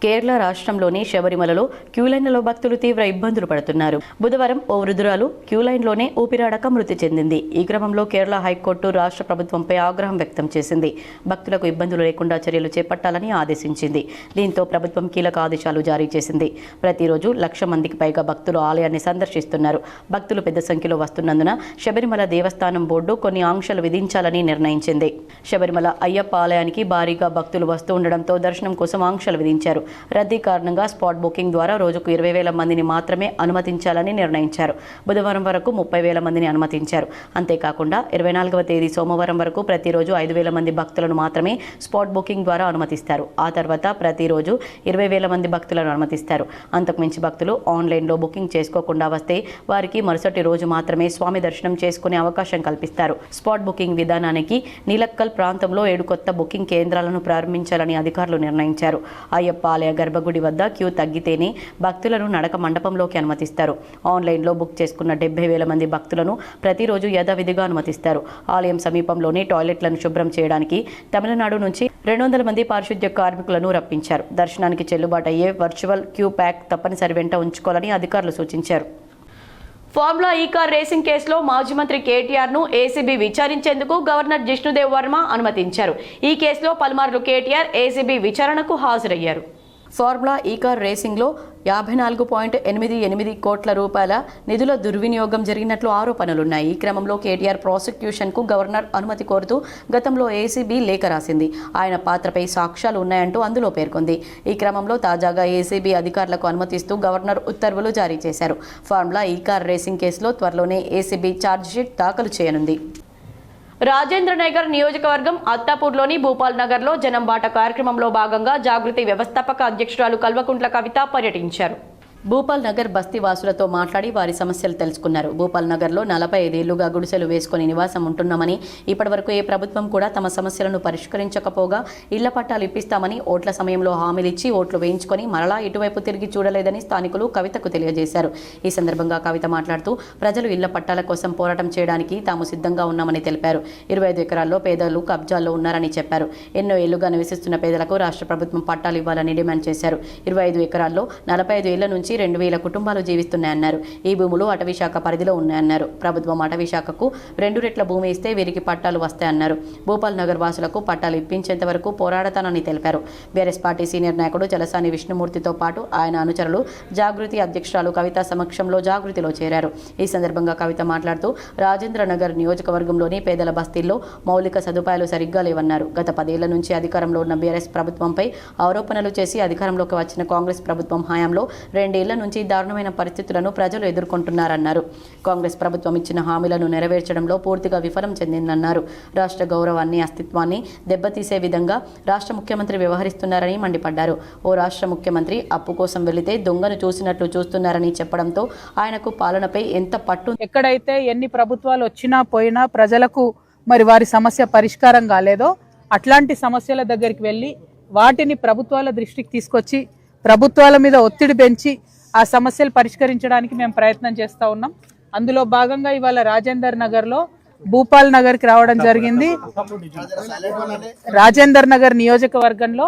కేరళ రాష్ట్రంలోని శబరిమలలో క్యూలైన్లలో భక్తులు తీవ్ర ఇబ్బందులు పడుతున్నారు. బుధవారం ఓ వృద్ధురాలు క్యూలైన్లోనే ఊపిరాడక మృతి చెందింది. ఈ క్రమంలో కేరళ హైకోర్టు రాష్ట్ర ప్రభుత్వంపై ఆగ్రహం వ్యక్తం చేసింది. భక్తులకు ఇబ్బందులు లేకుండా చర్యలు చేపట్టాలని ఆదేశించింది. దీంతో ప్రభుత్వం కీలక ఆదేశాలు జారీ చేసింది. ప్రతిరోజు 1,00,000 మందికి పైగా భక్తులు ఆలయాన్ని సందర్శిస్తున్నారు. భక్తులు పెద్ద సంఖ్యలో వస్తున్నందున శబరిమల దేవస్థానం బోర్డు కొన్ని ఆంక్షలు విధించాలని నిర్ణయించింది. శబరిమల అయ్యప్ప ఆలయానికి భారీగా భక్తులు వస్తూ ఉండడంతో దర్శనం కోసం ఆంక్షలు విధించారు. నిర్ణయించారు. రద్దీ కారణంగా స్పాట్ బుకింగ్ ద్వారా రోజుకు 20,000 మందిని మాత్రమే అనుమతించాలని నిర్ణయించారు. బుధవారం వరకు 30,000 మందిని అనుమతించారు. అంతేకాకుండా 24వ తేదీ సోమవారం వరకు ప్రతిరోజు 5,000 మంది భక్తులను మాత్రమే స్పాట్ బుకింగ్ ద్వారా అనుమతిస్తారు. ఆ తర్వాత ప్రతిరోజు 20,000 మంది భక్తులను అనుమతిస్తారు. అంతకుమించి భక్తులు ఆన్లైన్లో బుకింగ్ చేసుకోకుండా వస్తే వారికి మరుసటి రోజు మాత్రమే స్వామి దర్శనం చేసుకునే అవకాశం కల్పిస్తారు. స్పాట్ బుకింగ్ విధానానికి నీలక్కల్ ప్రాంతంలో 7 కొత్త బుకింగ్ కేంద్రాలను ప్రారంభించాలని అధికారులు నిర్ణయించారు. అయ్యప్ప ఆలయ గర్భగుడి వద్ద క్యూ తగ్గితేనే భక్తులను నడక మండపంలోకి అనుమతిస్తారు. ఆన్లైన్లో బుక్ చేసుకున్న 70,000 మంది భక్తులను ప్రతిరోజు యథావిధిగా అనుమతిస్తారు. ఆలయం సమీపంలోని టాయిలెట్లను శుభ్రం చేయడానికి తమిళనాడు నుంచి 200 మంది పారిశుద్ధ్య కార్మికులను రప్పించారు. దర్శనానికి చెల్లుబాటు అయ్యే వర్చువల్ క్యూ ప్యాక్ తప్పనిసరి వెంట ఉంచుకోవాలని అధికారులు సూచించారు. ఫార్ములా ఈ కార్ రేసింగ్ కేసులో మాజీ మంత్రి కేటీఆర్ను ఏసీబీ విచారించేందుకు గవర్నర్ జిష్ణుదేవ్ వర్మ అనుమతించారు. ఈ కేసులో పలుమార్లు కేటీఆర్ ఏసీబీ విచారణకు హాజరయ్యారు. ఫార్ములా ఈ కార్ రేసింగ్లో 54.88 కోట్ల రూపాయల నిధుల దుర్వినియోగం జరిగినట్లు ఆరోపణలున్నాయి. ఈ క్రమంలో కేటీఆర్ ప్రాసిక్యూషన్కు గవర్నర్ అనుమతి కోరుతూ గతంలో ఏసీబీ లేఖ రాసింది. ఆయన పాత్రపై సాక్ష్యాలు ఉన్నాయంటూ అందులో పేర్కొంది. ఈ క్రమంలో తాజాగా ఏసీబీ అధికారులకు అనుమతిస్తూ గవర్నర్ ఉత్తర్వులు జారీ చేశారు. ఫార్ములా ఈ కార్ రేసింగ్ కేసులో త్వరలోనే ఏసీబీ ఛార్జ్షీట్ దాఖలు చేయనుంది. రాజేంద్రనగర్ నియోజకవర్గం అత్తాపూర్లోని భూపాల్ నగర్లో జనం బాట కార్యక్రమంలో భాగంగా జాగృతి వ్యవస్థాపక అధ్యక్షురాలు కల్వకుంట్ల కవిత పర్యటించారు. భూపాల్ నగర్ బస్తీ వాసులతో మాట్లాడి వారి సమస్యలు తెలుసుకున్నారు. భూపాల్ నగర్లో 45 ఏళ్లుగా గుడిసెలు వేసుకుని నివాసం ఉంటున్నామని, ఇప్పటివరకు ఏ ప్రభుత్వం కూడా తమ సమస్యలను పరిష్కరించకపోగా ఇళ్ల పట్టాలు ఇప్పిస్తామని ఓట్ల సమయంలో హామీలిచ్చి ఓట్లు వేయించుకొని మరలా ఇటువైపు తిరిగి చూడలేదని స్థానికులు కవితకు తెలియజేశారు. ఈ సందర్భంగా కవిత మాట్లాడుతూ ప్రజలు ఇళ్ల పట్టాల కోసం పోరాటం చేయడానికి తాము సిద్ధంగా ఉన్నామని తెలిపారు. 25 ఎకరాల్లో పేదలు కబ్జాల్లో ఉన్నారని చెప్పారు. ఎన్నో ఏళ్లుగా నివసిస్తున్న పేదలకు రాష్ట్ర ప్రభుత్వం పట్టాలు ఇవ్వాలని డిమాండ్ చేశారు. 25 ఎకరాల్లో 45 ఏళ్ల నుంచి 2,000 కుటుంబాలు జీవిస్తున్నాయన్నారు. ఈ భూములు అటవీ శాఖ పరిధిలో ఉన్నాయన్నారు. ప్రభుత్వం అటవీ శాఖకు 2 రెట్ల భూమి ఇస్తే వీరికి పట్టాలు వస్తాయన్నారు. భూపాల్ నగర్ వాసులకు పట్టాలు ఇప్పించేంత వరకు పోరాడతానని తెలిపారు. బీఆర్ఎస్ పార్టీ సీనియర్ నాయకుడు చలసాని విష్ణుమూర్తితో పాటు ఆయన అనుచరులు జాగృతి అధ్యక్షురాలు కవిత సమక్షంలో జాగృతిలో చేరారు. ఈ సందర్భంగా కవిత మాట్లాడుతూ రాజేంద్రనగర్ నియోజకవర్గంలోని పేదల బస్తీల్లో మౌలిక సదుపాయాలు సరిగ్గా లేవన్నారు. గత 10 ఏళ్ల నుంచి అధికారంలో ఉన్న బీఆర్ఎస్ ప్రభుత్వంపై ఆరోపణలు చేసి అధికారంలోకి వచ్చిన కాంగ్రెస్ ప్రభుత్వం హయాంలో 2 ఏళ్ల నుంచి దారుణమైన పరిస్థితులను ప్రజలు ఎదుర్కొంటున్నారన్నారు. కాంగ్రెస్ ప్రభుత్వం ఇచ్చిన హామీలను నెరవేర్చడంలో పూర్తిగా విఫలం చెందిందన్నారు. రాష్ట్ర గౌరవాన్ని, అస్తిత్వాన్ని దెబ్బతీసే విధంగా రాష్ట్ర ముఖ్యమంత్రి వ్యవహరిస్తున్నారని మండిపడ్డారు. ఓ రాష్ట్ర ముఖ్యమంత్రి అప్పు కోసం వెళితే దొంగను చూసినట్లు చూస్తున్నారని చెప్పడంతో ఆయనకు పాలనపై ఎంత పట్టు. ఎక్కడైతే ఎన్ని ప్రభుత్వాలు వచ్చినా పోయినా ప్రజలకు మరి వారి సమస్య పరిష్కారం కాలేదో అట్లాంటి సమస్యల దగ్గరికి వెళ్ళి వాటిని ప్రభుత్వాల దృష్టికి తీసుకొచ్చి ప్రభుత్వాల మీద ఒత్తిడి పెంచి ఆ సమస్యలు పరిష్కరించడానికి మేము ప్రయత్నం చేస్తూ ఉన్నాం. అందులో భాగంగా ఇవాళ రాజేందర్ నగర్లో భూపాల్ నగర్కి రావడం జరిగింది. రాజేందర్ నగర్ నియోజకవర్గంలో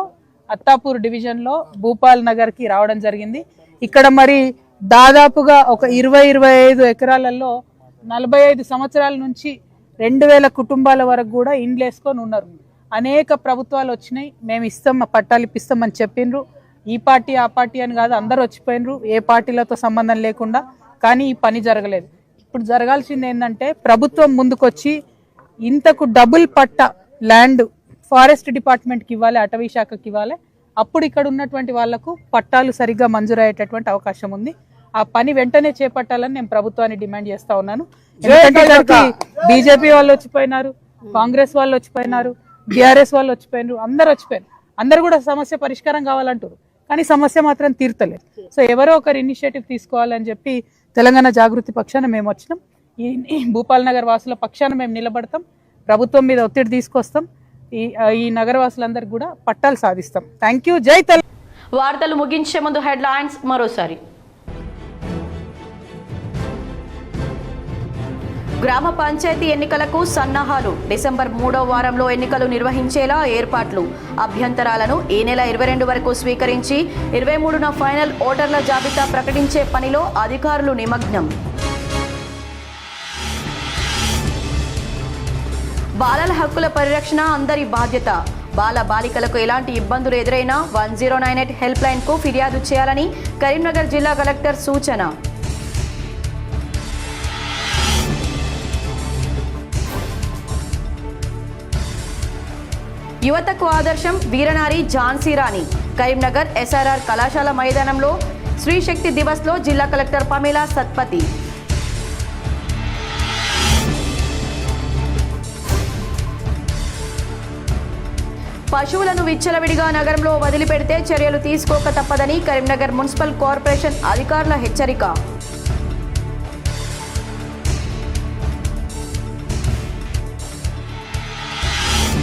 అత్తాపూర్ డివిజన్లో భూపాల్ నగర్కి రావడం జరిగింది. ఇక్కడ మరి దాదాపుగా ఒక 20-25 ఎకరాలలో 45 సంవత్సరాల నుంచి 2,000 కుటుంబాల వరకు కూడా ఇండ్లు వేసుకొని ఉన్నారు. అనేక ప్రభుత్వాలు వచ్చినాయి, మేము ఇస్తాం, పట్టాలు ఇప్పిస్తామని చెప్పిండ్రు. ఈ పార్టీ ఆ పార్టీ అని కాదు, అందరూ వచ్చిపోయినరు, ఏ పార్టీలతో సంబంధం లేకుండా. కానీ ఈ పని జరగలేదు. ఇప్పుడు జరగాల్సింది ఏంటంటే ప్రభుత్వం ముందుకొచ్చి ఇంతకు డబుల్ పట్ట ల్యాండ్ ఫారెస్ట్ డిపార్ట్మెంట్కి ఇవ్వాలి, అటవీ శాఖకి ఇవ్వాలి. అప్పుడు ఇక్కడ ఉన్నటువంటి వాళ్లకు పట్టాలు సరిగ్గా మంజూరయ్యేటటువంటి అవకాశం ఉంది. ఆ పని వెంటనే చేపట్టాలని నేను ప్రభుత్వాన్ని డిమాండ్ చేస్తా ఉన్నాను. ఎందుకంటే ఇక్కడికి బీజేపీ వాళ్ళు వచ్చిపోయినారు, కాంగ్రెస్ వాళ్ళు వచ్చిపోయినారు, బీఆర్ఎస్ వాళ్ళు వచ్చిపోయినారు, అందరు వచ్చిపోయారు. అందరు కూడా సమస్య పరిష్కారం కావాలంటారు, కానీ సమస్య మాత్రం తీర్తలేదు. సో ఎవరో ఒకరు ఇనిషియేటివ్ తీసుకోవాలని చెప్పి తెలంగాణ జాగృతి పక్షాన మేము వచ్చినాం. ఈ భూపాల్ నగర్ వాసుల పక్షాన మేము నిలబడతాం, ప్రభుత్వం మీద ఒత్తిడి తీసుకొస్తాం, ఈ నగరవాసులందరికీ కూడా పట్టాలు సాధిస్తాం. Thank you. జై తెలంగాణ. వార్తలు ముగించే ముందు హెడ్లైన్స్ మరోసారి. గ్రామ పంచాయతీ ఎన్నికలకు సన్నాహాలు. డిసెంబర్ 3వ వారంలో ఎన్నికలు నిర్వహించేలా ఏర్పాట్లు. అభ్యంతరాలను ఈ నెల 22 వరకు స్వీకరించి 23న ఫైనల్ ఓటర్ల జాబితా ప్రకటించే పనిలో అధికారులు నిమగ్నం. బాలల హక్కుల పరిరక్షణ అందరి బాధ్యత. బాల బాలికలకు ఎలాంటి ఇబ్బందులు ఎదురైనా 1098 హెల్ప్ లైన్కు ఫిర్యాదు చేయాలని కరీంనగర్ జిల్లా కలెక్టర్ సూచన. యువతకు ఆదర్శం వీరనారి ఝాన్సీ రాణి. కరీంనగర్ ఎస్ఆర్ఆర్ కళాశాల మైదానంలో స్త్రీ శక్తి దివస్లో జిల్లా కలెక్టర్ పమేలా సత్పతి. పశువులను విచ్చలవిడిగా నగరంలో వదిలిపెడితే చర్యలు తీసుకోక తప్పదని కరీంనగర్ మున్సిపల్ కార్పొరేషన్ అధికారుల హెచ్చరిక.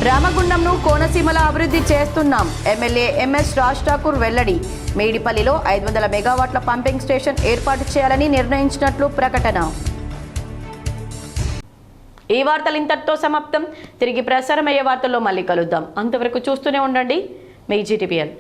రామగుండంను కోనసీమల అభివృద్ధి చేస్తున్నాం. ఎమ్మెల్యే ఎంఎస్ రాజ్ ఠాకూర్ వెల్లడి. మేడిపల్లిలో 500 మెగావాట్ల పంపింగ్ స్టేషన్ ఏర్పాటు చేయాలని నిర్ణయించినట్లు ప్రకటన. ఈ వార్తలు ఇంతటితో సమాప్తం. తిరిగి ప్రసారమయ్యే వార్తల్లో మళ్ళీ కలుద్దాం. అంతవరకు చూస్తూనే ఉండండి మీ GTPL.